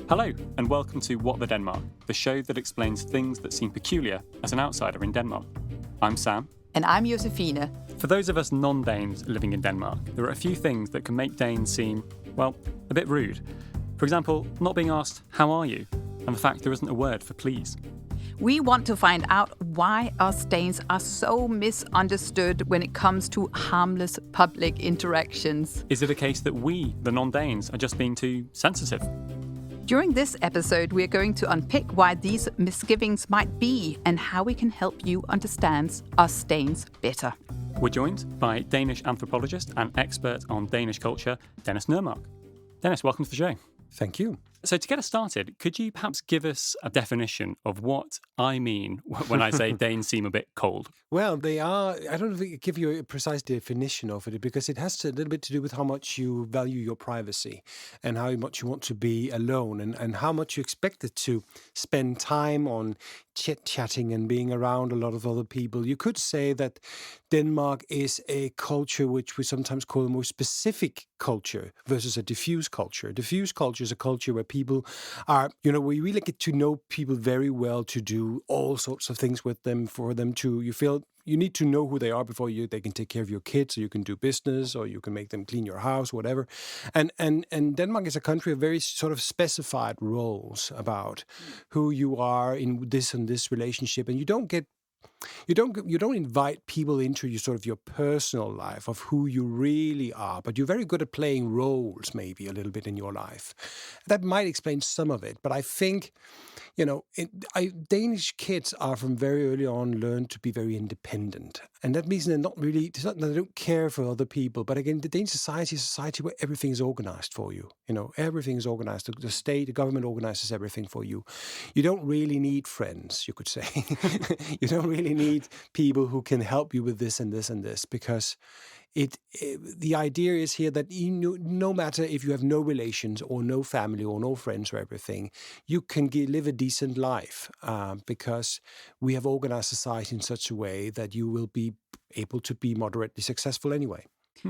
Hello, and welcome to What the Denmark, the show that explains things that seem peculiar as an outsider in Denmark. I'm Sam. And I'm Josefine. For those of us non-Danes living in Denmark, there are a few things that can make Danes seem, well, a bit rude. For example, not being asked, how are you? And the fact there isn't a word for please. We want to find out why us Danes are so misunderstood when it comes to harmless public interactions. Is it a case that we, the non-Danes, are just being too sensitive? During this episode, we are going to unpick why these misgivings might be and how we can help you understand us Danes better. We're joined by Danish anthropologist and expert on Danish culture, Dennis Nørmark. Dennis, welcome to the show. Thank you. So to get us started, could you perhaps give us a definition of what I mean when I say Danes seem a bit cold? Well, they are, I don't know if I can give you a precise definition of it, because it has a little bit to do with how much you value your privacy and how much you want to be alone and how much you expect to spend time on chit-chatting and being around a lot of other people. You could say that Denmark is a culture which we sometimes call a more specific culture versus a diffuse culture. Diffuse culture is a culture where people are, we really get to know people very well, to do all sorts of things with them, for them to, you feel you need to know who they are before they can take care of your kids, or you can do business, or you can make them clean your house, whatever. And Denmark is a country of very sort of specified roles about who you are in this and this relationship, and you don't invite people into your personal life of who you really are, but you're very good at playing roles, maybe a little bit in your life. That might explain some of it, but I think, Danish kids are from very early on learned to be very independent, and that means they're not really. It's not that they don't care for other people, but again, the Danish society is a society where everything is organized for you. Everything is organized. The state, the government organizes everything for you. You don't really need friends, you could say. You don't really need people who can help you with this and this and this, because the idea is here that no matter if you have no relations or no family or no friends or everything, you can live a decent life because we have organized society in such a way that you will be able to be moderately successful anyway.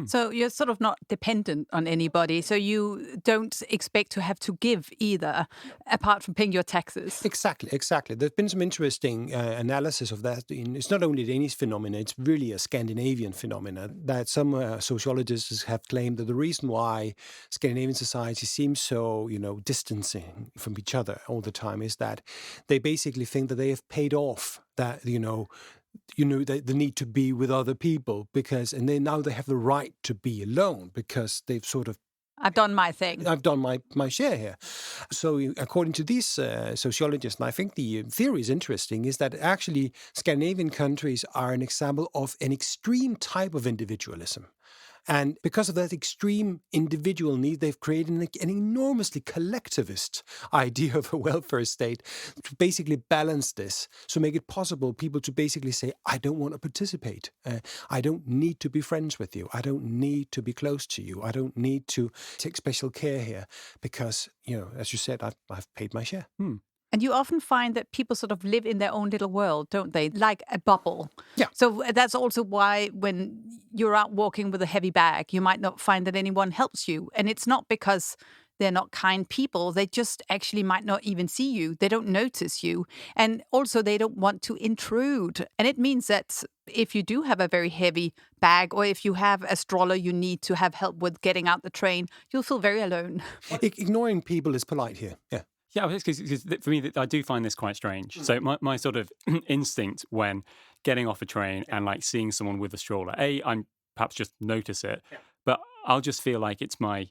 So you're sort of not dependent on anybody, so you don't expect to have to give either, apart from paying your taxes. Exactly. There's been some interesting analysis of that. It's not only a Danish phenomena, it's really a Scandinavian phenomena, that some sociologists have claimed that the reason why Scandinavian society seems so, distancing from each other all the time is that they basically think that they have paid off that, the need to be with other people and now they have the right to be alone because they've sort of I've done my thing. I've done my share here. So according to these sociologists, and I think the theory is interesting, is that actually Scandinavian countries are an example of an extreme type of individualism. And because of that extreme individual need, they've created an enormously collectivist idea of a welfare state to basically balance this, so make it possible people to basically say, I don't want to participate. I don't need to be friends with you. I don't need to be close to you. I don't need to take special care here because, as you said, I've paid my share. And you often find that people sort of live in their own little world, don't they? Like a bubble. Yeah. So that's also why when you're out walking with a heavy bag, you might not find that anyone helps you. And it's not because they're not kind people. They just actually might not even see you. They don't notice you. And also they don't want to intrude. And it means that if you do have a very heavy bag, or if you have a stroller you need to have help with getting out the train, you'll feel very alone. Ignoring people is polite here. Yeah. Yeah, because for me, I do find this quite strange. So my sort of instinct when getting off a train and like seeing someone with a stroller, I'm perhaps just notice it, but I'll just feel like it's my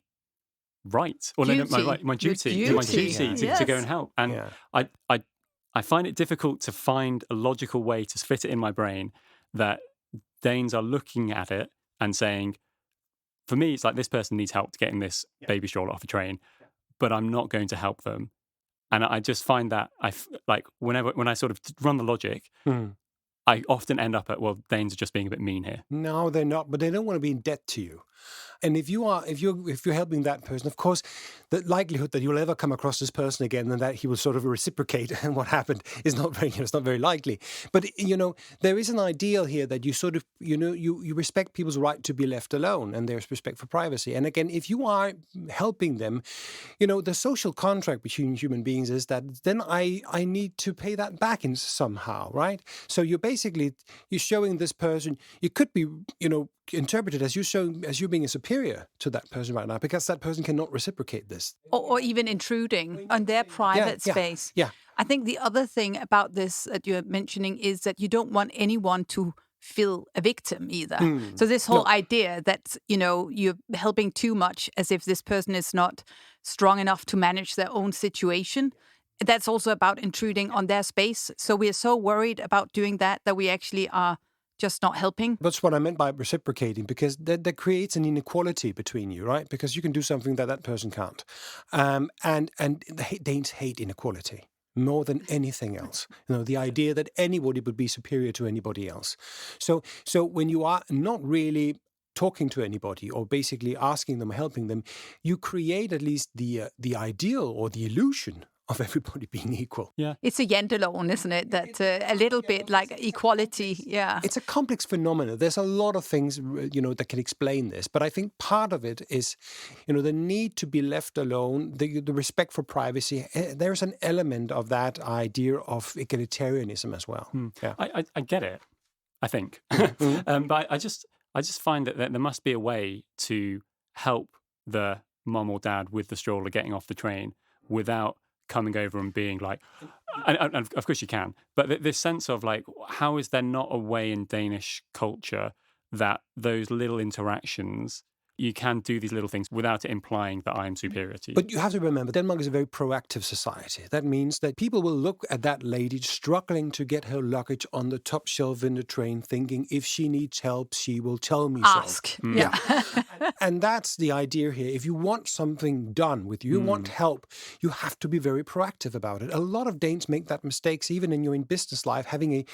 right, or my duty to go and help. And I find it difficult to find a logical way to fit it in my brain that Danes are looking at it and saying, for me, it's like this person needs help to getting this baby stroller off a train, but I'm not going to help them. And I just find that when I sort of run the logic, I often end up at, well, Danes are just being a bit mean here. No, they're not, but they don't want to be in debt to you. And if you're helping that person, of course, the likelihood that you'll ever come across this person again and that he will sort of reciprocate and what happened is not very, it's not very likely. But there is an ideal here that you sort of you respect people's right to be left alone, and there's respect for privacy. And again, if you are helping them, the social contract between human beings is that then I need to pay that back in somehow, right? So you're showing this person, you could be interpreted as you being a superior to that person right now, because that person cannot reciprocate this, or even intruding on their private space. Yeah. I think the other thing about this that you're mentioning is that you don't want anyone to feel a victim either. So this whole idea that you're helping too much, as if this person is not strong enough to manage their own situation, that's also about intruding on their space. So we are so worried about doing that we actually are just not helping. That's what I meant by reciprocating, because that creates an inequality between you, right? Because you can do something that person can't. And the Danes hate inequality more than anything else. The idea that anybody would be superior to anybody else. So when you are not really talking to anybody or basically asking them, helping them, you create at least the ideal or the illusion of everybody being equal. Yeah. It's a janteloven, isn't it? That a little bit like equality, yeah. It's a complex phenomenon. There's a lot of things, that can explain this. But I think part of it is, the need to be left alone, the respect for privacy. There's an element of that idea of egalitarianism as well. Yeah. I get it, I think. But I just find that there must be a way to help the mum or dad with the stroller getting off the train without coming over and being like, and of course you can, but this sense of like, how is there not a way in Danish culture that those little interactions, you can do these little things without it implying that I am superior to you? But you have to remember, Denmark is a very proactive society. That means that people will look at that lady struggling to get her luggage on the top shelf in the train, thinking if she needs help, she will tell me Ask. so. Yeah. And that's the idea here. If you want something done with you, want help, you have to be very proactive about it. A lot of Danes make that mistakes, even in your business life, having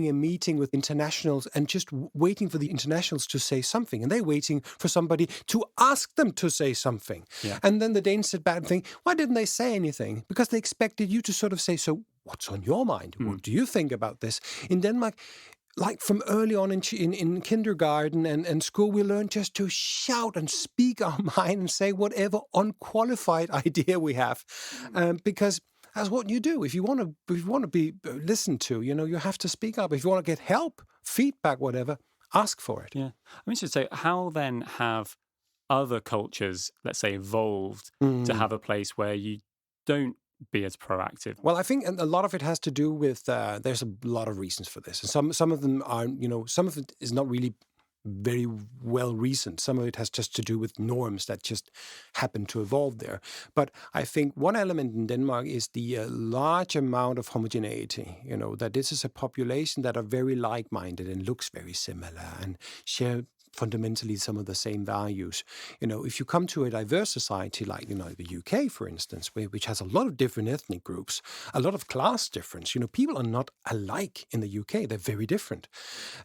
a meeting with internationals and just waiting for the internationals to say something. And they're waiting for somebody to ask them to say something. Yeah. And then the Danes said bad thing. Why didn't they say anything? Because they expected you to sort of say, so what's on your mind? What do you think about this? In Denmark, like from early on in kindergarten and school, we learn just to shout and speak our mind and say whatever unqualified idea we have, because that's what you do. If you want to be listened to, you have to speak up. If you want to get help, feedback, whatever, ask for it. Yeah, I mean, so how then have other cultures, let's say, evolved to have a place where you don't be as proactive? Well, I think a lot of it has to do with there's a lot of reasons for this, and some of them are some of it is not really very well reasoned. Some of it has just to do with norms that just happen to evolve there. But I think one element in Denmark is the large amount of homogeneity. That this is a population that are very like-minded and looks very similar and share fundamentally some of the same values. If you come to a diverse society like, the UK, for instance, which has a lot of different ethnic groups, a lot of class difference, people are not alike in the UK. They're very different.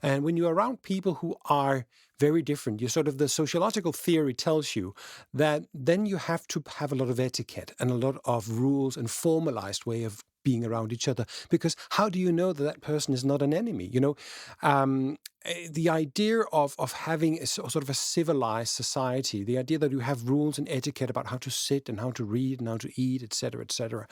And when you're around people who are very different, the sociological theory tells you that then you have to have a lot of etiquette and a lot of rules and formalized way of being around each other, because how do you know that person is not an enemy? The idea of having a sort of a civilized society, the idea that you have rules and etiquette about how to sit and how to read and how to eat, etc.,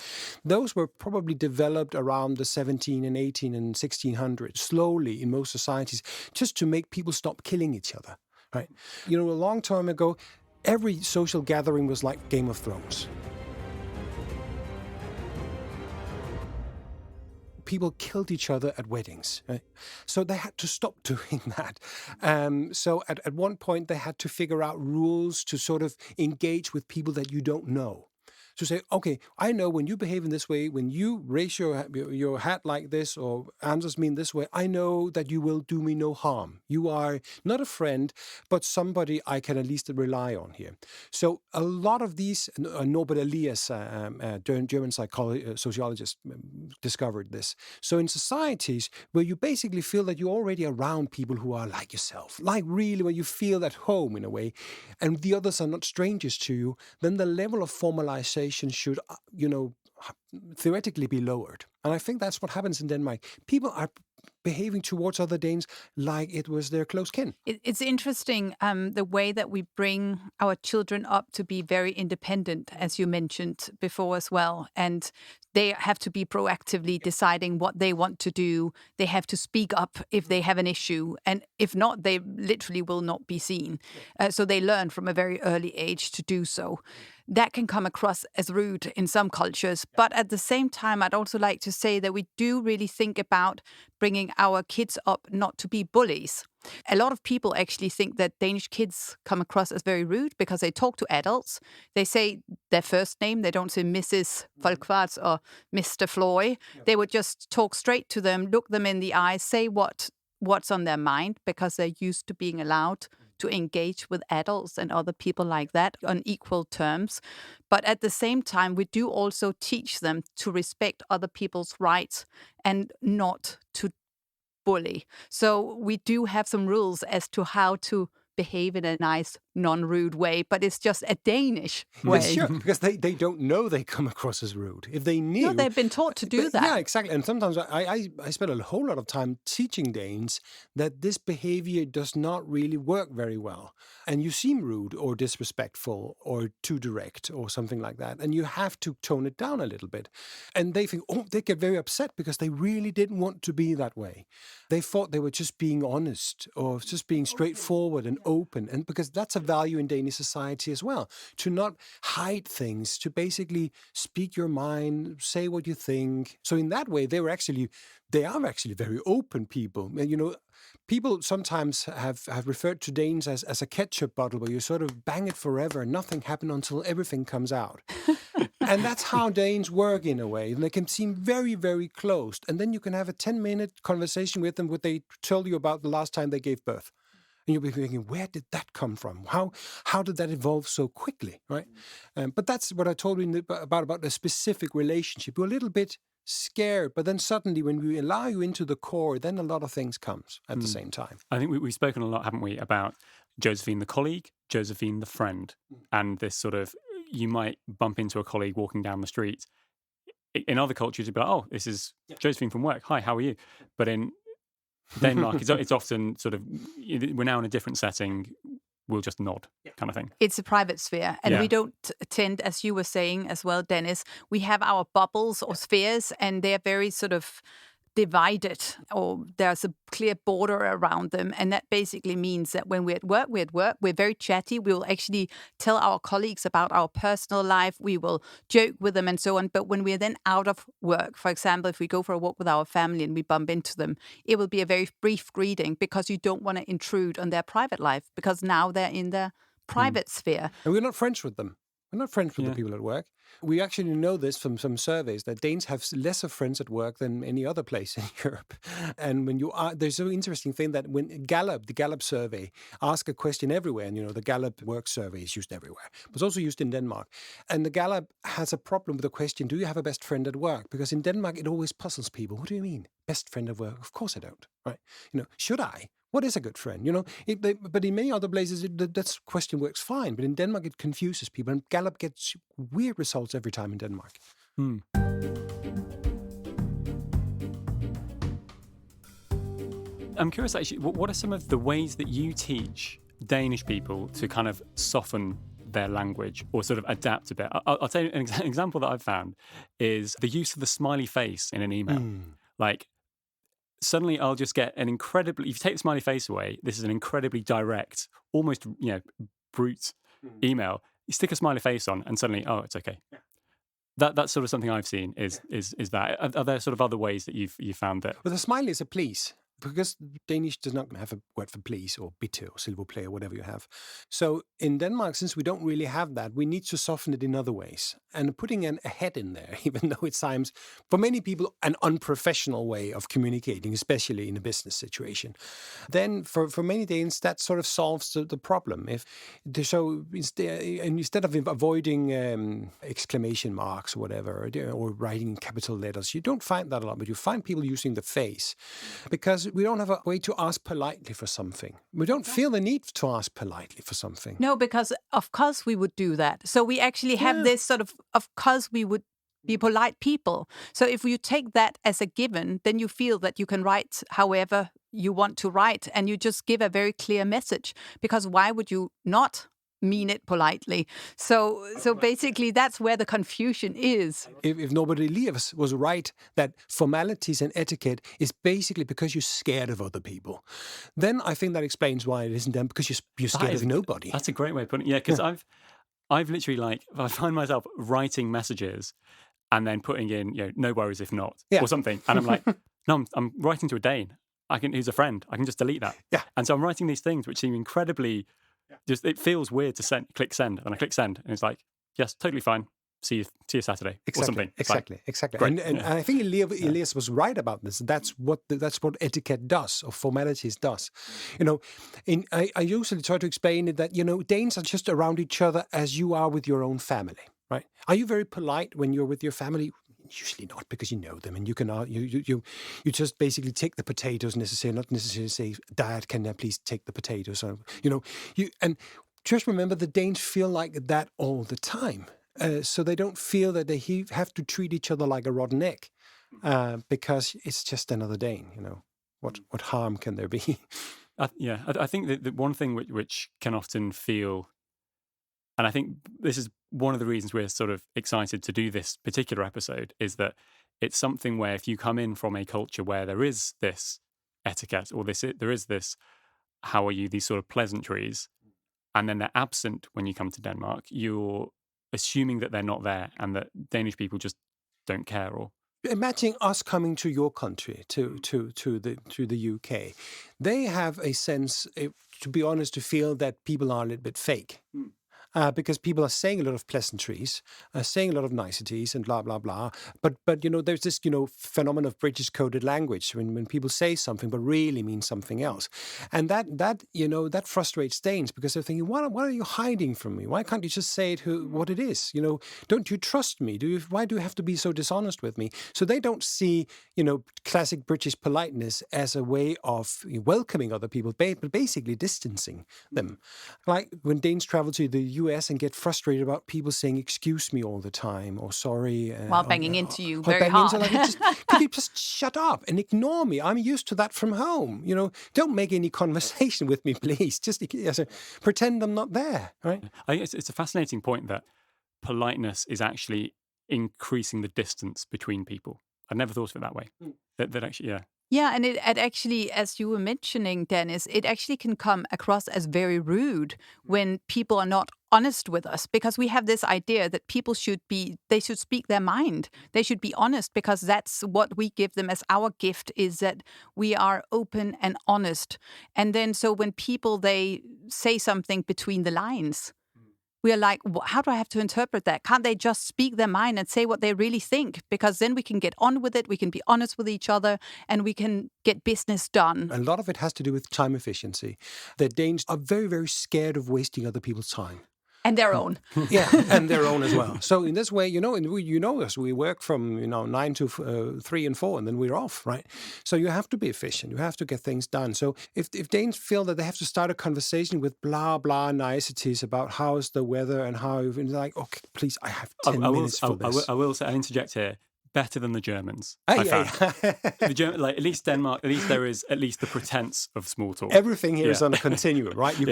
those were probably developed around the 17 and 18 and 1600s, slowly in most societies, just to make people stop killing each other, right? A long time ago, every social gathering was like Game of Thrones. People killed each other at weddings, right? So they had to stop doing that. So at one point they had to figure out rules to sort of engage with people that you don't know. to say, okay, I know when you behave in this way, when you raise your hat like this or answers me in this way, I know that you will do me no harm. You are not a friend, but somebody I can at least rely on here. So a lot of these, Norbert Elias, German sociologist, discovered this. So in societies where you basically feel that you're already around people who are like yourself, like really where you feel at home in a way, and the others are not strangers to you, then the level of formalization should, theoretically be lowered. And I think that's what happens in Denmark. People are behaving towards other Danes like it was their close kin. It's interesting the way that we bring our children up to be very independent, as you mentioned before as well. And they have to be proactively deciding what they want to do. They have to speak up if they have an issue. And if not, they literally will not be seen. So they learn from a very early age to do so. That can come across as rude in some cultures. But at the same time, I'd also like to say that we do really think about bringing our kids up not to be bullies. A lot of people actually think that Danish kids come across as very rude because they talk to adults. They say their first name. They don't say Mrs. Folkvart or Mr. Floy. They would just talk straight to them, look them in the eyes, say what's on their mind because they're used to being allowed to engage with adults and other people like that on equal terms. But at the same time, we do also teach them to respect other people's rights and not to bully. So we do have some rules as to how to behave in a nice, non-rude way, but it's just a Danish way. Yes, sure, because they don't know they come across as rude. If they knew... No, they've been taught to do that. Yeah, exactly. And sometimes I spend a whole lot of time teaching Danes that this behavior does not really work very well. And you seem rude or disrespectful or too direct or something like that. And you have to tone it down a little bit. And they think, they get very upset because they really didn't want to be that way. They thought they were just being honest or just being straightforward and open. And because that's a value in Danish society as well, to not hide things, to basically speak your mind, say what you think. So in that way, they are actually very open people. And, people sometimes have referred to Danes as a ketchup bottle where you sort of bang it forever and nothing happens until everything comes out. And that's how Danes work in a way. And they can seem very, very closed. And then you can have a 10-minute conversation with them where they tell you about the last time they gave birth. And you'll be thinking, where did that come from? How did that evolve so quickly, right? But that's what I told you about a specific relationship. You're a little bit scared, but then suddenly when we allow you into the core, then a lot of things comes at the same time. I think we've spoken a lot, haven't we, about Josephine the colleague, Josephine the friend, and this sort of, you might bump into a colleague walking down the street. In other cultures, you'd be like, oh, this is Josephine from work. Hi, how are you? But in Denmark, it's often sort of, we're now in a different setting, we'll just nod kind of thing. It's a private sphere. And we don't tend, as you were saying as well, Dennis, we have our bubbles or spheres and they're very sort of divided, or there's a clear border around them. And that basically means that when we're at work, we're very chatty. We'll actually tell our colleagues about our personal life. We will joke with them and so on. But when we're then out of work, for example, if we go for a walk with our family and we bump into them, it will be a very brief greeting because you don't want to intrude on their private life because now they're in their private sphere. And we're not friends with them. We're not friends with the people at work. We actually know this from some surveys that Danes have lesser friends at work than any other place in Europe. And when there's an interesting thing that when the Gallup survey, ask a question everywhere, and the Gallup work survey is used everywhere, but it's also used in Denmark. And the Gallup has a problem with the question, do you have a best friend at work? Because in Denmark, it always puzzles people. What do you mean? Best friend at work? Of course I don't, right? Should I? What is a good friend? But in many other places, that question works fine. But in Denmark, it confuses people. And Gallup gets weird results every time in Denmark. I'm curious, actually, what are some of the ways that you teach Danish people to kind of soften their language or sort of adapt a bit? I'll tell you an example that I've found is the use of the smiley face in an email. Like, suddenly I'll just get an incredibly, if you take the smiley face away, this is an incredibly direct, almost, brute email. You stick a smiley face on and suddenly, oh, it's okay. That's sort of something I've seen is that. Are there sort of other ways that you've found that? Well, the smiley is a please. because Danish does not have a word for please or bitte or s'il vous plaît or whatever you have. So in Denmark, since we don't really have that, we need to soften it in other ways. And putting a head in there, even though it seems, for many people, an unprofessional way of communicating, especially in a business situation, then for many Danes, that sort of solves the problem. Instead of avoiding exclamation marks or whatever, or writing in capital letters, you don't find that a lot, but you find people using the face. Because we don't have a way to ask politely for something. We don't feel the need to ask politely for something. No, because of course we would do that. So we actually have this sort of course we would be polite people. So if you take that as a given, then you feel that you can write however you want to write, and you just give a very clear message. Because why would you not mean it politely? So basically that's where the confusion is. If nobody leaves was right, that formalities and etiquette is basically because you're scared of other people, then I think that explains why it isn't done, because you're scared of nobody. That's a great way of putting it. Yeah, because I've literally I find myself writing messages and then putting in, no worries if not, or something. And I'm like, no, I'm writing to a Dane. Who's a friend. I can just delete that. Yeah. And so I'm writing these things which seem incredibly, just it feels weird to click send, and I click send, and it's like, yes, totally fine. See you Saturday, or something. Exactly. And I think Elias was right about this. That's what etiquette does, or formalities does. I usually try to explain it that Danes are just around each other as you are with your own family, right? Are you very polite when you're with your family? Usually not, because you know them, and you can you just basically take the potatoes, not necessarily say, Dad, can I please take the potatoes? Or, and just remember, the Danes feel like that all the time. So they don't feel that they have to treat each other like a rotten egg, because it's just another Dane. What harm can there be? I think that the one thing which can often feel, and I think this is one of the reasons we're sort of excited to do this particular episode, is that it's something where if you come in from a culture where there is this etiquette, or there is this, how are you, these sort of pleasantries, and then they're absent when you come to Denmark, you're assuming that they're not there and that Danish people just don't care. Or imagine us coming to your country, to the UK. They have a sense, to be honest, to feel that people are a little bit fake. Because people are saying a lot of pleasantries, saying a lot of niceties and blah, blah, blah. But there's this, phenomenon of British coded language when people say something but really mean something else. And that frustrates Danes, because they're thinking, what are you hiding from me? Why can't you just say it what it is? Don't you trust me? Why do you have to be so dishonest with me? So they don't see, classic British politeness as a way of welcoming other people, but basically distancing them. Like when Danes travel to the US and get frustrated about people saying excuse me all the time, or sorry, while banging into you very hard. Could you just shut up and ignore me? I'm used to that from home. Don't make any conversation with me, please. Just pretend I'm not there. Right? I think it's a fascinating point that politeness is actually increasing the distance between people. I'd never thought of it that way. That actually, yeah. Yeah, and it actually, as you were mentioning, Dennis, it actually can come across as very rude when people are not honest with us, because we have this idea that people should speak their mind. They should be honest, because that's what we give them as our gift, is that we are open and honest. And then so when people, they say something between the lines, we are like, how do I have to interpret that? Can't they just speak their mind and say what they really think? Because then we can get on with it, we can be honest with each other, and we can get business done. A lot of it has to do with time efficiency. The Danes are very, very scared of wasting other people's time. And their own. Yeah, and their own as well. So in this way, us, we work from 9 to 3 and 4, and then we're off, right? So you have to be efficient. You have to get things done. So if Danes feel that they have to start a conversation with blah, blah niceties about how's the weather and how, like, okay, please, I have 10 minutes for this. I will say, I'll interject here. Better than the Germans. The German, at least Denmark, at least there is at least the pretense of small talk. Everything here is on a continuum, right? You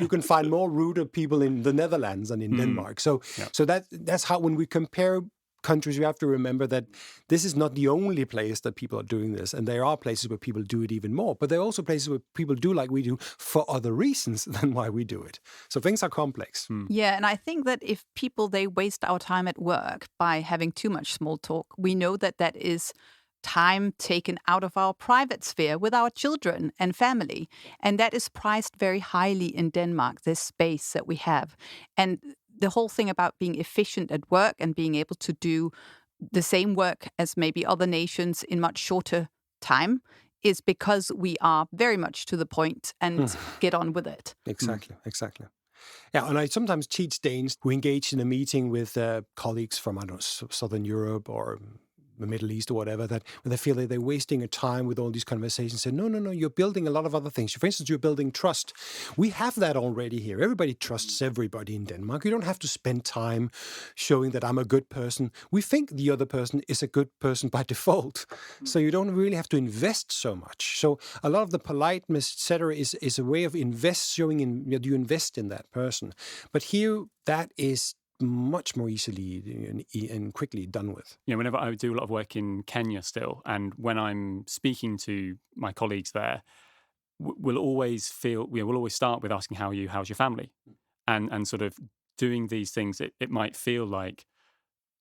can find more ruder people in the Netherlands than in Denmark. So that's how, when we compare countries, we have to remember that this is not the only place that people are doing this, and there are places where people do it even more. But there are also places where people do like we do for other reasons than why we do it. So things are complex. Yeah, and I think that if people, they waste our time at work by having too much small talk, we know that is time taken out of our private sphere with our children and family. And that is priced very highly in Denmark, this space that we have. And the whole thing about being efficient at work and being able to do the same work as maybe other nations in much shorter time is because we are very much to the point and get on with it. Exactly. Yeah, and I sometimes teach Danes who engage in a meeting with colleagues from, I don't know, Southern Europe or the Middle East or whatever, that when they feel that they're wasting a time with all these conversations, say, no, you're building a lot of other things. For instance, you're building trust. We have that already here. Everybody trusts everybody in Denmark. You don't have to spend time showing that I'm a good person. We think the other person is a good person by default. So you don't really have to invest so much. So a lot of the politeness, etc., is a way of showing you invest in that person. But here, that is much more easily and quickly done with. Whenever I do a lot of work in Kenya still, and when I'm speaking to my colleagues there, we'll always start with asking how are you, how's your family, and sort of doing these things. It might feel like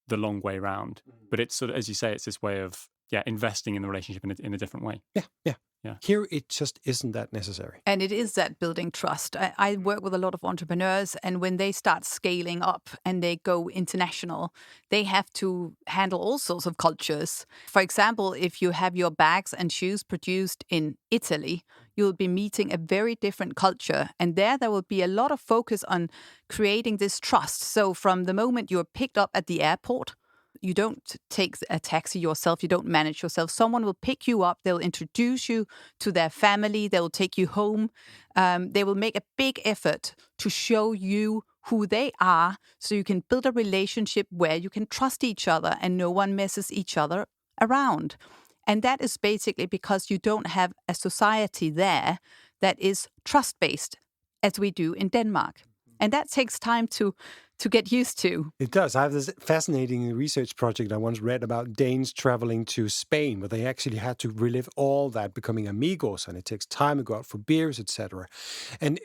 the long way round, but it's sort of, as you say, it's this way of investing in the relationship in a different way. Yeah. Here, it just isn't that necessary. And it is that building trust. I work with a lot of entrepreneurs, and when they start scaling up and they go international, they have to handle all sorts of cultures. For example, if you have your bags and shoes produced in Italy, you'll be meeting a very different culture. And there will be a lot of focus on creating this trust. So from the moment you're picked up at the airport, you don't take a taxi yourself. You don't manage yourself. Someone will pick you up. They'll introduce you to their family. They will take you home. They will make a big effort to show you who they are so you can build a relationship where you can trust each other and no one messes each other around. And that is basically because you don't have a society there that is trust-based as we do in Denmark. And that takes time to get used to. It does. I have this fascinating research project I once read about Danes traveling to Spain, where they actually had to relive all that, becoming amigos, and it takes time to go out for beers, etc. And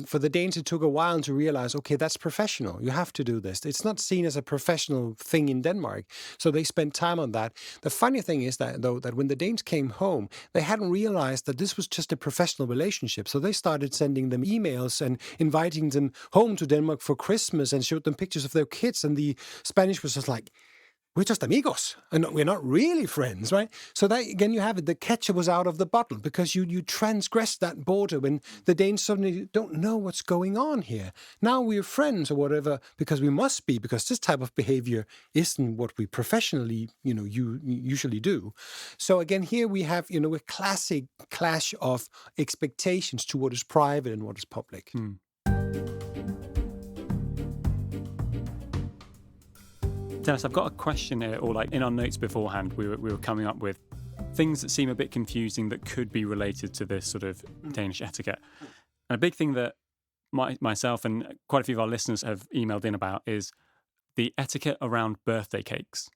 for the Danes, it took a while to realize, okay, that's professional. You have to do this. It's not seen as a professional thing in Denmark. So they spent time on that. The funny thing is that when the Danes came home, they hadn't realized that this was just a professional relationship. So they started sending them emails and inviting them home to Denmark for Christmas and showed them pictures of their kids, and the Spanish was just like, we're just amigos, and we're not really friends, right? So that, again, you have it. The ketchup was out of the bottle because you transgress that border when the Danes suddenly don't know what's going on here. Now we're friends or whatever because we must be, because this type of behavior isn't what we professionally, you usually do. So again, here we have, a classic clash of expectations to what is private and what is public. Dennis, I've got a question here, or like in our notes beforehand, we were coming up with things that seem a bit confusing that could be related to this sort of Danish etiquette. And a big thing that myself and quite a few of our listeners have emailed in about is the etiquette around birthday cakes.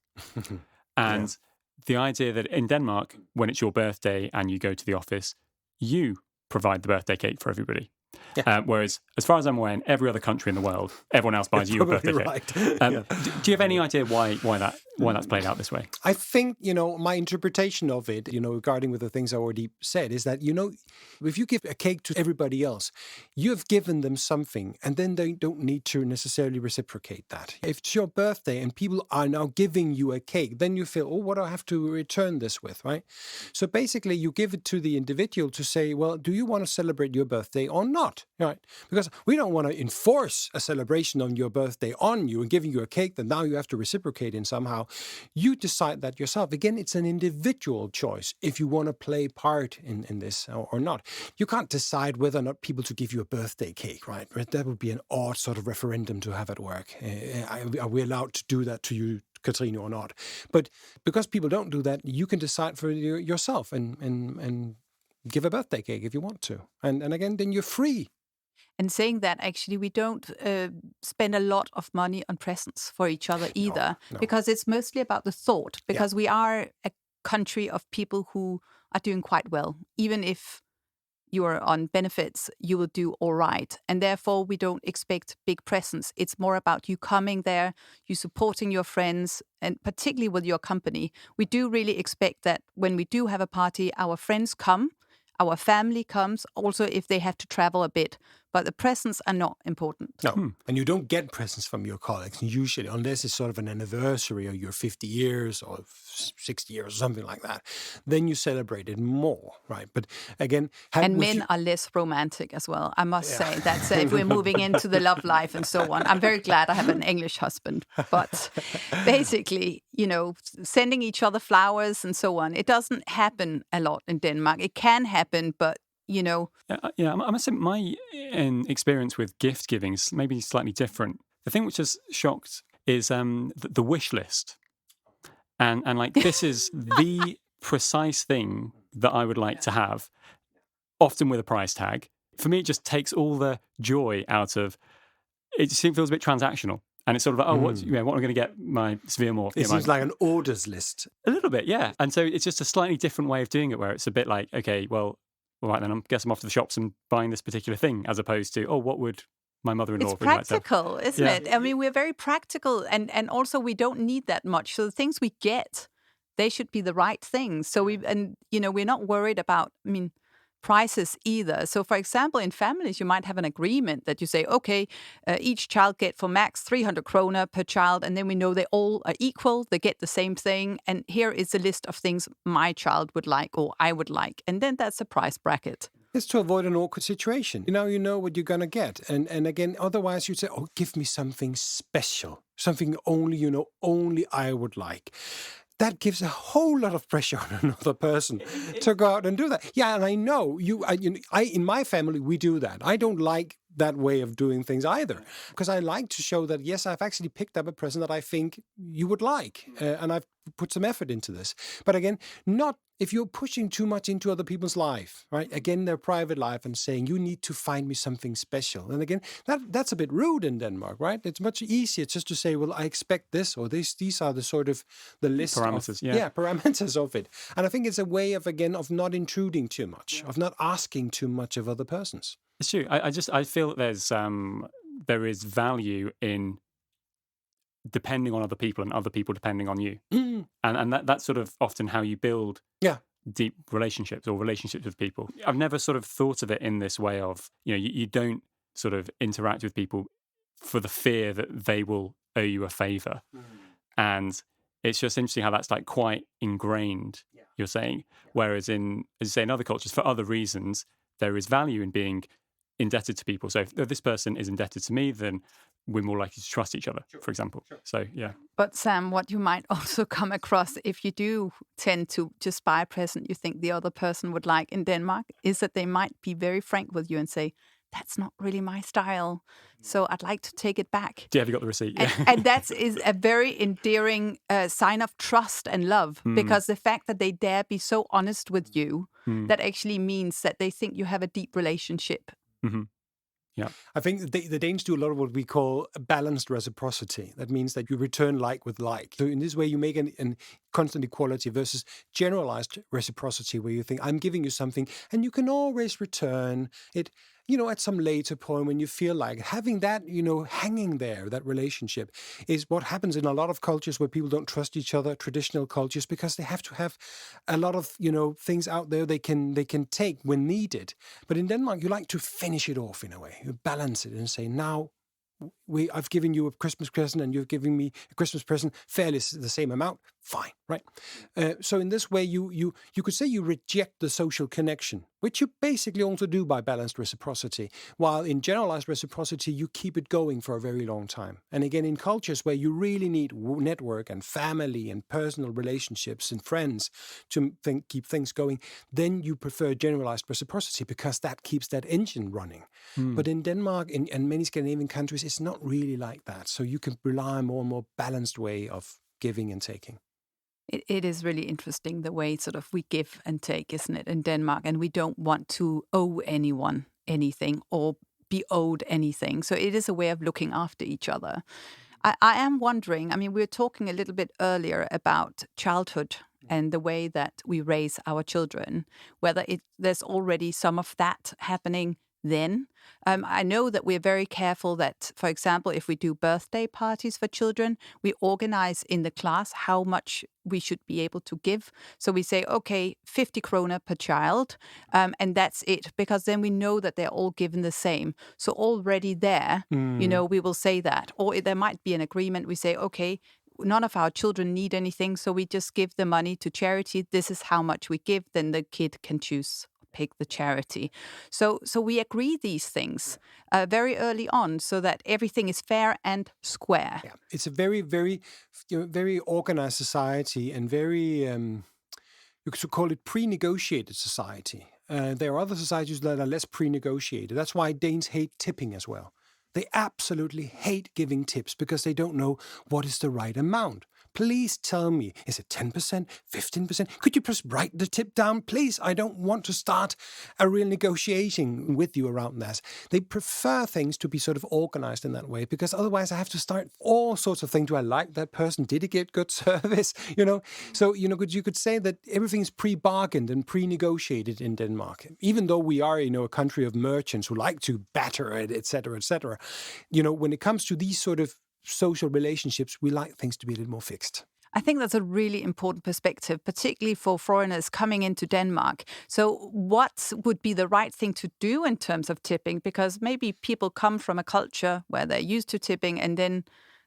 And the idea that in Denmark, when it's your birthday and you go to the office, you provide the birthday cake for everybody. Yeah. Whereas, as far as I'm aware, in every other country in the world, everyone else buys you a birthday cake. Do you have any idea why that's played out this way? I think, my interpretation of it, regarding with the things I already said, is that, if you give a cake to everybody else, you have given them something, and then they don't need to necessarily reciprocate that. If it's your birthday and people are now giving you a cake, then you feel, what do I have to return this with, right? So basically, you give it to the individual to say, well, do you want to celebrate your birthday or not? Right? Because we don't want to enforce a celebration on your birthday on you and giving you a cake that now you have to reciprocate in somehow. You decide that yourself. Again, it's an individual choice if you want to play part in this or not. You can't decide whether or not people to give you a birthday cake, right? That would be an odd sort of referendum to have at work. Are we allowed to do that to you, Katrine, or not? But because people don't do that, you can decide for yourself and give a birthday cake if you want to. And again, then you're free. And saying that, actually, we don't spend a lot of money on presents for each other either, because it's mostly about the thought, because we are a country of people who are doing quite well, even if you are on benefits, you will do all right. And therefore, we don't expect big presents. It's more about you coming there, you supporting your friends, and particularly with your company. We do really expect that when we do have a party, our friends come, our family comes, also if they have to travel a bit. But the presents are not important. No, and you don't get presents from your colleagues usually, unless it's sort of an anniversary or your 50 years or 60 years or something like that. Then you celebrate it more, right? But again, and men are less romantic as well, I must say. That's if we're moving into the love life and so on. I'm very glad I have an English husband. But basically, sending each other flowers and so on, it doesn't happen a lot in Denmark. It can happen, but I must say my experience with gift giving is maybe slightly different. The thing which has shocked is the wish list. And like, this is the precise thing that I would like to have, often with a price tag. For me, it just takes all the joy out of it. Just feels a bit transactional. And it's sort of like, what am I going to get my severe more? It seems like an orders list. A little bit, yeah. And so it's just a slightly different way of doing it, where it's a bit like, okay, well, all right, then I guess I'm off to the shops and buying this particular thing, as opposed to, what would my mother-in-law It's practical, like isn't it? I mean, we're very practical, and also we don't need that much. So the things we get, they should be the right things. So we're not worried about, prices either. So, for example, in families, you might have an agreement that you say, okay, each child get for max 300 kroner per child, and then we know they all are equal, they get the same thing, and here is a list of things my child would like or I would like, and then that's a price bracket. It's to avoid an awkward situation. You know what you're going to get. And again, otherwise you'd say, give me something special, something only I would like. That gives a whole lot of pressure on another person to go out and do that. Yeah, and I know in my family, we do that. I don't like that way of doing things either, because I like to show that, yes, I've actually picked up a present that I think you would like, and I've put some effort into this. But again, not if you're pushing too much into other people's life, right? Again, their private life, and saying, you need to find me something special. And again, that's a bit rude in Denmark, right? It's much easier just to say, well, I expect this, or these are the sort of the list parameters, parameters of it. And I think it's a way of not intruding too much, of not asking too much of other persons. It's true. I feel that there is value in depending on other people and other people depending on you, and that's sort of often how you build deep relationships or relationships with people. I've never sort of thought of it in this way of you don't sort of interact with people for the fear that they will owe you a favor, and it's just interesting how that's like quite ingrained. You're saying, whereas as you say, in other cultures, for other reasons, there is value in being indebted to people. So if this person is indebted to me, then we're more likely to trust each other, for example. So, yeah. But Sam, what you might also come across if you do tend to just buy a present you think the other person would like in Denmark is that they might be very frank with you and say, that's not really my style, so I'd like to take it back. Yeah, have you got the receipt? Yeah. And that is a very endearing sign of trust and love, because the fact that they dare be so honest with you, that actually means that they think you have a deep relationship. Mm-hmm. Yeah, I think the Danes do a lot of what we call balanced reciprocity. That means that you return like with like. So in this way, you make an constant equality versus generalized reciprocity, where you think, I'm giving you something and you can always return it, at some later point when you feel like having that, hanging there, that relationship is what happens in a lot of cultures where people don't trust each other, traditional cultures, because they have to have a lot of, things out there they can take when needed. But in Denmark, you like to finish it off in a way. You balance it and say, now I've given you a Christmas present and you've given me a Christmas present, fairly the same amount, fine, right? So in this way, you could say you reject the social connection, which you basically also do by balanced reciprocity, while in generalized reciprocity, you keep it going for a very long time. And again, in cultures where you really need network and family and personal relationships and friends to keep things going, then you prefer generalized reciprocity because that keeps that engine running. But in Denmark and many Scandinavian countries, it's not really like that. So you can rely on a more balanced way of giving and taking. It is really interesting the way sort of we give and take, isn't it, in Denmark? And we don't want to owe anyone anything or be owed anything. So it is a way of looking after each other. I am wondering, we were talking a little bit earlier about childhood and the way that we raise our children, whether there's already some of that happening then. I know that we're very careful that, for example, if we do birthday parties for children, we organize in the class how much we should be able to give. So we say, okay, 50 kroner per child, and that's it, because then we know that they're all given the same. So already there, we will say that. Or there might be an agreement. We say, okay, none of our children need anything, so we just give the money to charity. This is how much we give. Then the kid can pick the charity. So we agree these things very early on, so that everything is fair and square. Yeah. It's a very, very, very organized society, and very, you could call it pre-negotiated society. There are other societies that are less pre-negotiated. That's why Danes hate tipping as well. They absolutely hate giving tips because they don't know what is the right amount. Please tell me, is it 10%, 15%? Could you just write the tip down, please? I don't want to start a real negotiation with you around that. They prefer things to be sort of organized in that way, because otherwise I have to start all sorts of things. Do I like that person? Did he get good service? So, you could say that everything is pre-bargained and pre-negotiated in Denmark. Even though we are, a country of merchants who like to batter it, etc., etc. When it comes to these sort of social relationships, we like things to be a little more fixed. I think that's a really important perspective, particularly for foreigners coming into Denmark. So what would be the right thing to do in terms of tipping? Because maybe people come from a culture where they're used to tipping, and then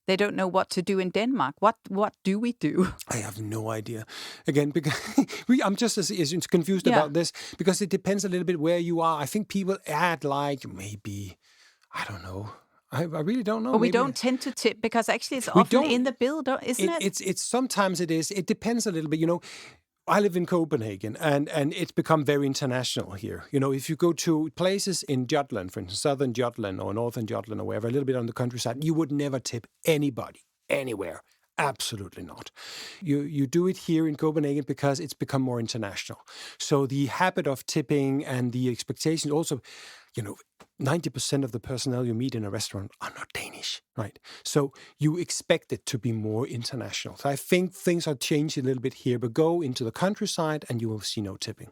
they don't know what to do in Denmark. What do we do? I have no idea. Again, because I'm just as confused about this, because it depends a little bit where you are. I think people add maybe, I don't know. I really don't know. But we don't tend to tip, because actually it's often in the bill, isn't it? It's sometimes it is. It depends a little bit. I live in Copenhagen, and it's become very international here. If you go to places in Jutland, for instance, southern Jutland or northern Jutland or wherever, a little bit on the countryside, you would never tip anybody, anywhere. Absolutely not. You do it here in Copenhagen because it's become more international. So the habit of tipping and the expectations also, 90% of the personnel you meet in a restaurant are not Danish, right? So you expect it to be more international. So I think things are changing a little bit here, but go into the countryside and you will see no tipping.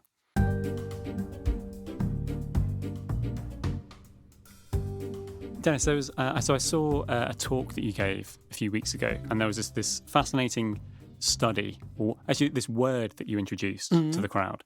Dennis, I saw a talk that you gave a few weeks ago, and there was this fascinating study, or actually this word that you introduced to the crowd.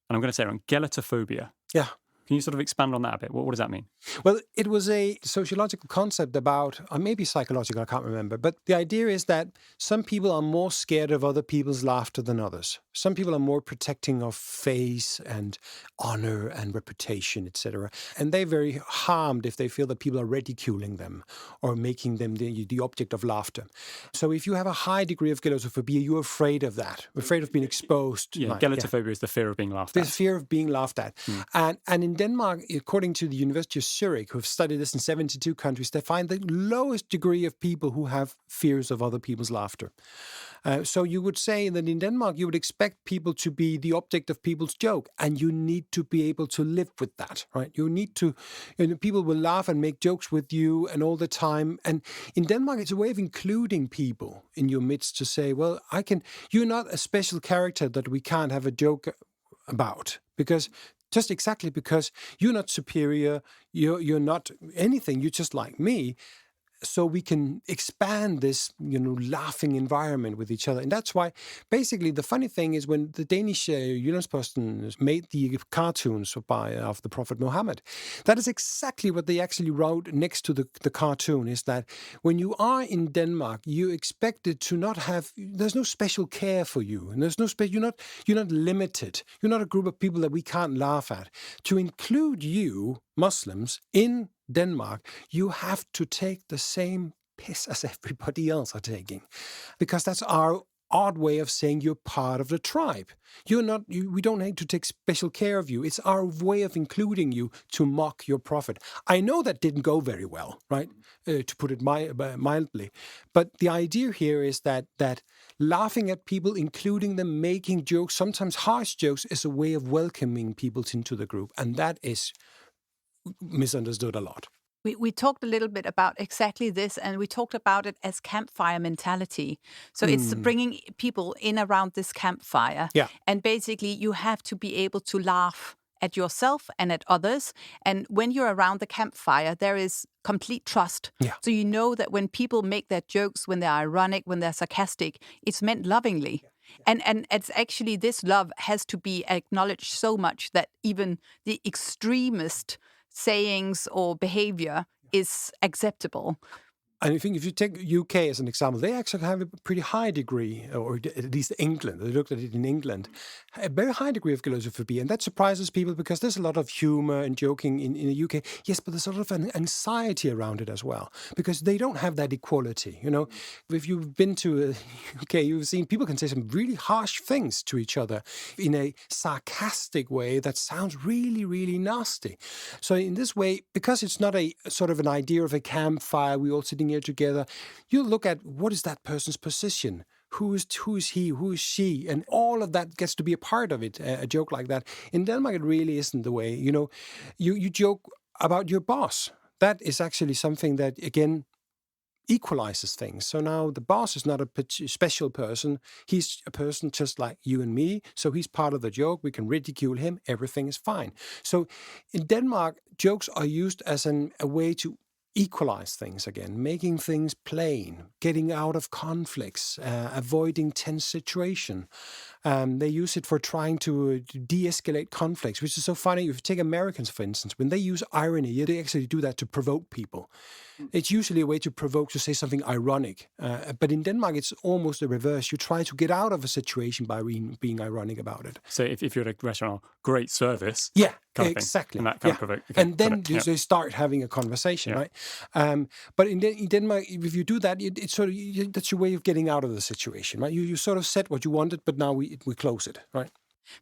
And I'm going to say it wrong, gelatophobia. Yeah. Can you sort of expand on that a bit? What does that mean? Well, it was a sociological concept about, or maybe psychological, I can't remember. But the idea is that some people are more scared of other people's laughter than others. Some people are more protecting of face and honor and reputation, etc. And they're very harmed if they feel that people are ridiculing them or making them the object of laughter. So if you have a high degree of gelatophobia, you're afraid of that, afraid of being exposed. Yeah, gelatophobia is the fear of being laughed at. The fear of being laughed at. And in Denmark, according to the University of Zurich, who have studied this in 72 countries, they find the lowest degree of people who have fears of other people's laughter. So you would say that in Denmark, you would expect people to be the object of people's joke, and you need to be able to live with that, right? You need to, people will laugh and make jokes with you and all the time. And in Denmark, it's a way of including people in your midst to say, well, you're not a special character that we can't have a joke about, because you're not superior, you're not anything, you're just like me. So we can expand this, laughing environment with each other. And that's why, basically, the funny thing is when the Danish Jyllandsposten made the cartoons of the Prophet Muhammad, that is exactly what they actually wrote next to the cartoon, is that when you are in Denmark, you expected to not have, there's no special care for you. And there's no you're not limited. You're not a group of people that we can't laugh at. To include you, Muslims, in Denmark, you have to take the same piss as everybody else are taking, because that's our odd way of saying you're part of the tribe. We don't need to take special care of you. It's our way of including you to mock your prophet. I know that didn't go very well, right? To put it mildly. But the idea here is that laughing at people, including them, making jokes, sometimes harsh jokes, is a way of welcoming people into the group. And that is misunderstood a lot. We talked a little bit about exactly this, and we talked about it as campfire mentality. So it's bringing people in around this campfire. Yeah. And basically, you have to be able to laugh at yourself and at others. And when you're around the campfire, there is complete trust. Yeah. So you know that when people make their jokes, when they're ironic, when they're sarcastic, it's meant lovingly. And it's actually, this love has to be acknowledged so much that even the extremist sayings or behavior is acceptable. And I think if you take UK as an example, they actually have a pretty high degree, or at least England, they looked at it in England, a very high degree of glossophobia. And that surprises people because there's a lot of humor and joking in the UK. Yes, but there's sort of an anxiety around it as well, because they don't have that equality. You know, if you've been to UK, you've seen people can say some really harsh things to each other in a sarcastic way that sounds really, really nasty. So in this way, because it's not a sort of an idea of a campfire, we all sitting here together, you look at what is that person's position, who is he, who is she, and all of that gets to be a part of it. A joke like that in Denmark, it really isn't the way. You know, you joke about your boss. That is actually something that again equalizes things. So now the boss is not a special person. He's a person just like you and me. So he's part of the joke. We can ridicule him. Everything is fine. So in Denmark, jokes are used as a way to equalize things again, making things plain, getting out of conflicts, avoiding tense situation. They use it for trying to de-escalate conflicts, which is so funny. If you take Americans, for instance, when they use irony, they actually do that to provoke people. It's usually a way to provoke, to say something ironic. But in Denmark, it's almost the reverse. You try to get out of a situation by being ironic about it. So if you're at a restaurant, great service. Yeah, kind of exactly. Thing, and that kind of provoke. Okay, and then they start having a conversation, right? But in Denmark, if you do that, it's sort of that's your way of getting out of the situation, right? You sort of said what you wanted, but now we close it, right?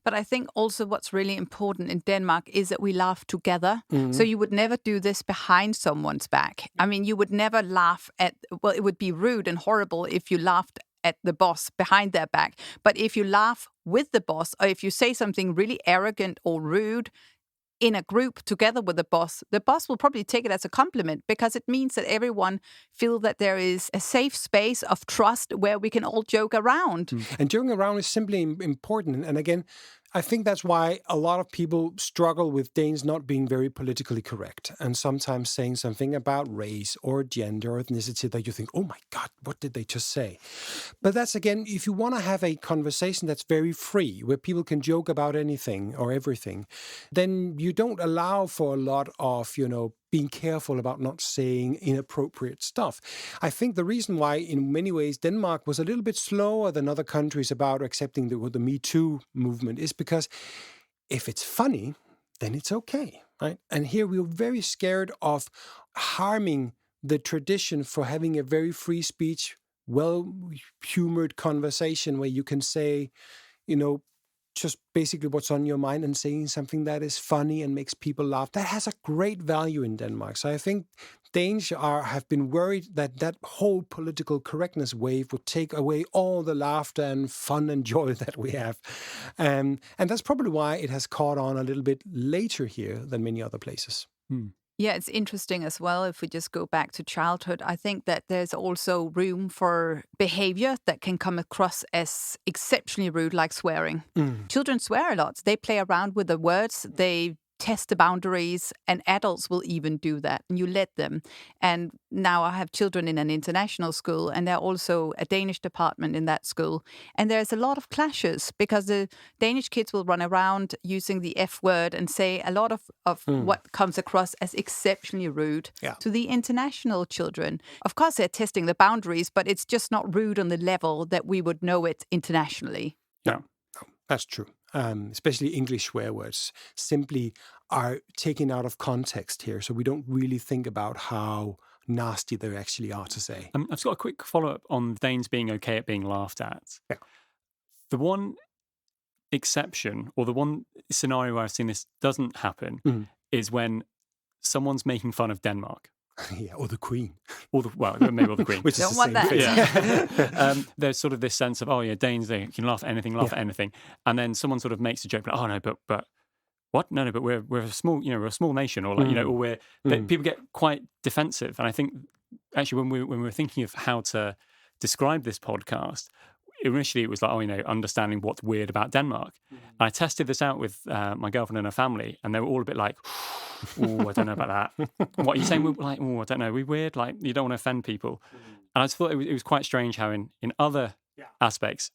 But I think also what's really important in Denmark is that we laugh together. Mm-hmm. So you would never do this behind someone's back. I mean, you would never laugh at, well, it would be rude and horrible if you laughed at the boss behind their back. But if you laugh with the boss, or if you say something really arrogant or rude in a group together with the boss will probably take it as a compliment, because it means that everyone feel that there is a safe space of trust where we can all joke around. And joking around is simply important. And again, I think that's why a lot of people struggle with Danes not being very politically correct and sometimes saying something about race or gender or ethnicity that you think, oh my God, what did they just say? But that's, again, if you want to have a conversation that's very free, where people can joke about anything or everything, then you don't allow for a lot of, being careful about not saying inappropriate stuff. I think the reason why, in many ways, Denmark was a little bit slower than other countries about accepting the Me Too movement is because if it's funny, then it's okay, right? And here we are very scared of harming the tradition for having a very free speech, well-humored conversation where you can say, just basically what's on your mind and saying something that is funny and makes people laugh. That has a great value in Denmark. So I think Danes have been worried that whole political correctness wave would take away all the laughter and fun and joy that we have. And that's probably why it has caught on a little bit later here than many other places. Yeah, it's interesting as well. If we just go back to childhood, I think that there's also room for behavior that can come across as exceptionally rude, like swearing. Children swear a lot. They play around with the words. They test the boundaries, and adults will even do that, and you let them. And now I have children in an international school, and there's also a Danish department in that school, and there's a lot of clashes because the Danish kids will run around using the F word and say a lot of what comes across as exceptionally rude to the international children. Of course, they're testing the boundaries, but it's just not rude on the level that we would know it internationally. Yeah, that's true. Especially English swear words, simply are taken out of context here. So we don't really think about how nasty they actually are to say. I've just got a quick follow-up on Danes being okay at being laughed at. Yeah. The one exception, or the one scenario where I've seen this doesn't happen, is when someone's making fun of Denmark. Yeah, or the Queen. Maybe or the Queen. Which don't is want the same that. Yeah. There's sort of this sense of, Danes, they can laugh at anything, at anything. And then someone sort of makes a joke, like, oh no, but what? No, but we're a small, we're a small nation, or like, or people get quite defensive. And I think actually when we were thinking of how to describe this podcast, initially it was like, understanding what's weird about Denmark. And I tested this out with my girlfriend and her family, and they were all a bit like, oh, I don't know about that. What are you saying? We're like, oh, I don't know. We're weird. Like, you don't want to offend people. And I just thought it was quite strange how in other aspects,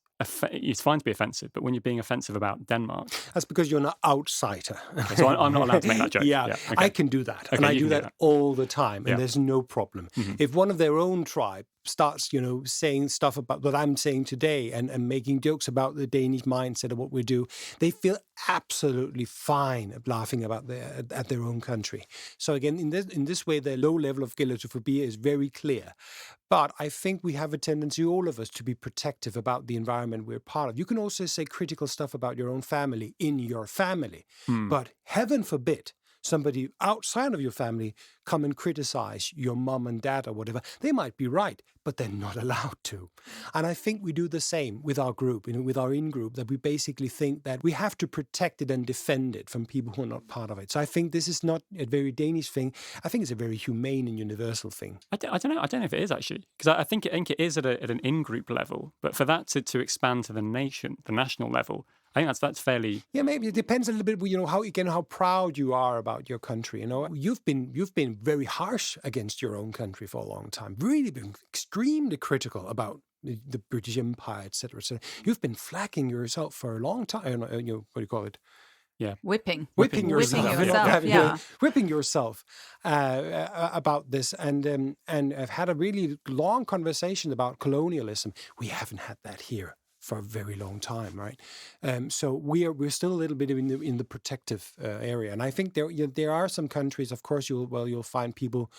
it's fine to be offensive, but when you're being offensive about Denmark, that's because you're an outsider. Okay, so I'm not allowed to make that joke. Yeah, okay. I can do that, and I do that all the time, and there's no problem. If one of their own tribe starts, saying stuff about what I'm saying today and making jokes about the Danish mindset of what we do, they feel absolutely fine at laughing about their own country. So again, in this way, the low level of gelatophobia is very clear. But I think we have a tendency, all of us, to be protective about the environment we're part of. You can also say critical stuff about your own family in your family. But heaven forbid somebody outside of your family come and criticize your mom and dad or whatever. They might be right, but they're not allowed to. And I think we do the same with our group, with our in-group, that we basically think that we have to protect it and defend it from people who are not part of it. So I think this is not a very Danish thing. I think it's a very humane and universal thing. I don't know. I don't know if it is actually, because I think it is at an in-group level. But for that to expand to the national level, I think that's fairly. Yeah, maybe it depends a little bit. How proud you are about your country. You've been very harsh against your own country for a long time. Really been extremely critical about the British Empire, etc., etc. You've been flagging yourself for a long time. What do you call it? Yeah, whipping yourself. Whipping yourself about this, and I've had a really long conversation about colonialism. We haven't had that here for a very long time, right? So we're still a little bit in the protective area, and I think there are some countries. Of course, you'll find people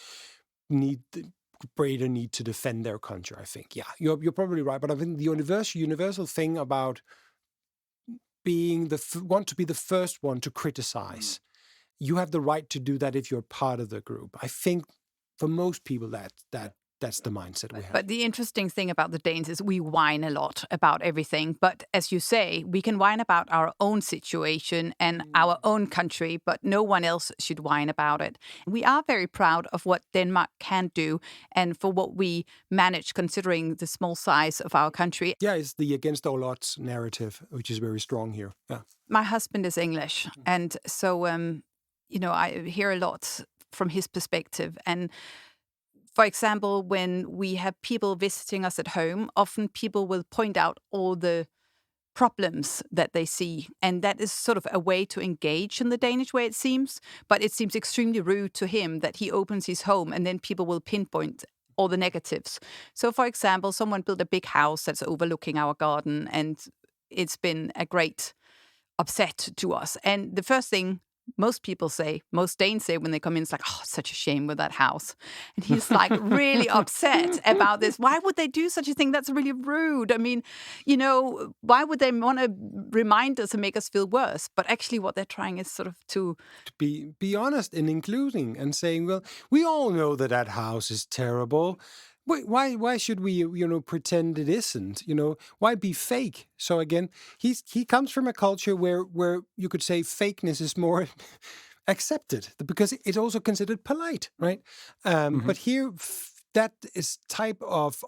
need to defend their country. I think, you're probably right, but I think the universal thing about being want to be the first one to criticize, you have the right to do that if you're part of the group. I think for most people that's the mindset we have. But the interesting thing about the Danes is we whine a lot about everything. But as you say, we can whine about our own situation and our own country, but no one else should whine about it. We are very proud of what Denmark can do and for what we manage considering the small size of our country. Yeah, it's the against all odds narrative, which is very strong here. Yeah. My husband is English. And so, I hear a lot from his perspective. And for example, when we have people visiting us at home, often people will point out all the problems that they see. And that is sort of a way to engage in the Danish way, it seems. But it seems extremely rude to him that he opens his home and then people will pinpoint all the negatives. So, for example, someone built a big house that's overlooking our garden, and it's been a great upset to us. And the first thing most Danes say when they come in, it's like, oh, it's such a shame with that house. And he's like really upset about this. Why would they do such a thing? That's really rude. I mean, why would they want to remind us and make us feel worse? But actually what they're trying is sort of to be honest and including and saying, well, we all know that house is terrible. Why should we, pretend it isn't? Why be fake? So again, he comes from a culture where you could say fakeness is more accepted because it's also considered polite, right? But here, that is type of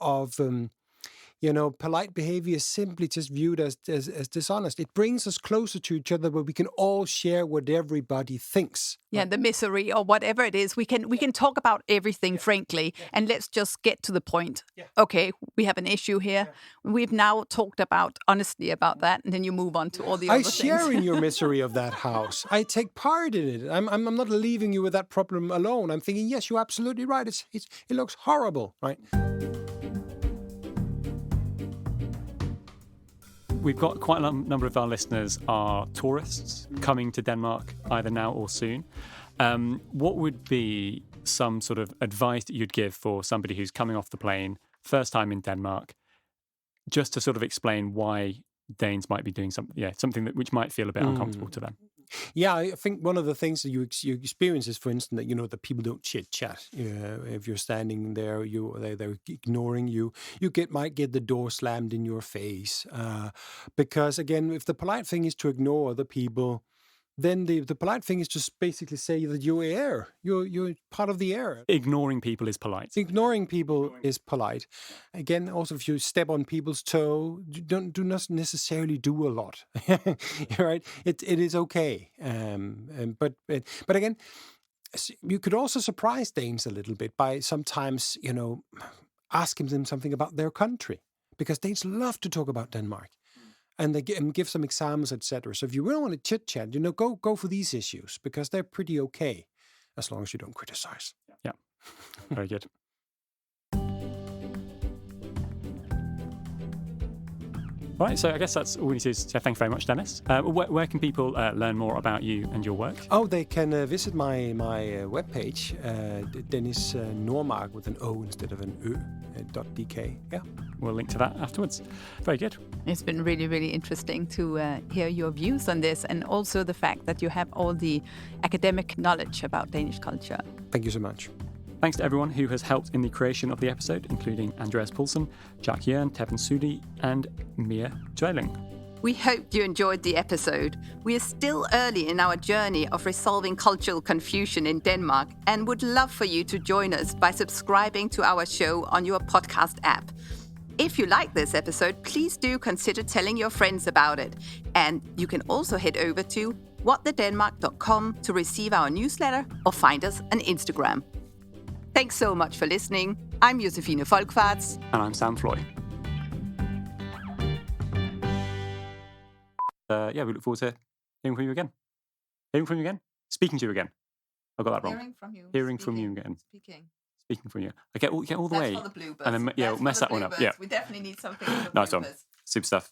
polite behavior is simply just viewed as dishonest. It brings us closer to each other where we can all share what everybody thinks. Yeah, the misery or whatever it is. We can talk about everything frankly, and let's just get to the point. Yeah. Okay, we have an issue here. Yeah. We've now talked honestly about that, and then you move on to all the other things. I share in your misery of that house. I take part in it. I'm not leaving you with that problem alone. I'm thinking, yes, you're absolutely right. It looks horrible, right? We've got quite a number of our listeners are tourists coming to Denmark either now or soon. What would be some sort of advice that you'd give for somebody who's coming off the plane, first time in Denmark, just to sort of explain why Danes might be doing something which might feel a bit uncomfortable to them? Yeah, I think one of the things that you experience is, for instance, that people don't chit-chat. If you're standing there, they're ignoring you. You might get the door slammed in your face. Because, again, if the polite thing is to ignore other people, then the polite thing is just basically say that you're part of the air. Ignoring people is polite. Ignoring people is polite. Again, also if you step on people's toe, do not necessarily do a lot. Right? It is okay. But again, you could also surprise Danes a little bit by sometimes, asking them something about their country, because Danes love to talk about Denmark. And they give some examples, etc. So if you really want to chit chat, go for these issues, because they're pretty okay, as long as you don't criticize. Yeah, very good. All right, so I guess that's all we need to do. So thank you very much, Dennis. Where can people learn more about you and your work? Oh, they can visit my webpage, Dennis Nørmark with an O instead of an Ö, .dk. Yeah. We'll link to that afterwards. Very good. It's been really, really interesting to hear your views on this, and also the fact that you have all the academic knowledge about Danish culture. Thank you so much. Thanks to everyone who has helped in the creation of the episode, including Andreas Poulsen, Jack Jørn, Tevin Sudi, and Mia Dwelling. We hope you enjoyed the episode. We are still early in our journey of resolving cultural confusion in Denmark, and would love for you to join us by subscribing to our show on your podcast app. If you like this episode, please do consider telling your friends about it. And you can also head over to whatthedenmark.com to receive our newsletter or find us on Instagram. Thanks so much for listening. I'm Josefine Folkvarts. And I'm Sam Floy. We look forward to hearing from you again. Speaking to you again. I got that wrong. Hearing from you. Hearing from you again. Speaking from you. I get all the way. That's for the bloopers. And then, we'll mess that one up. Yeah. We definitely need something for the Nice one. bloopers. Super stuff.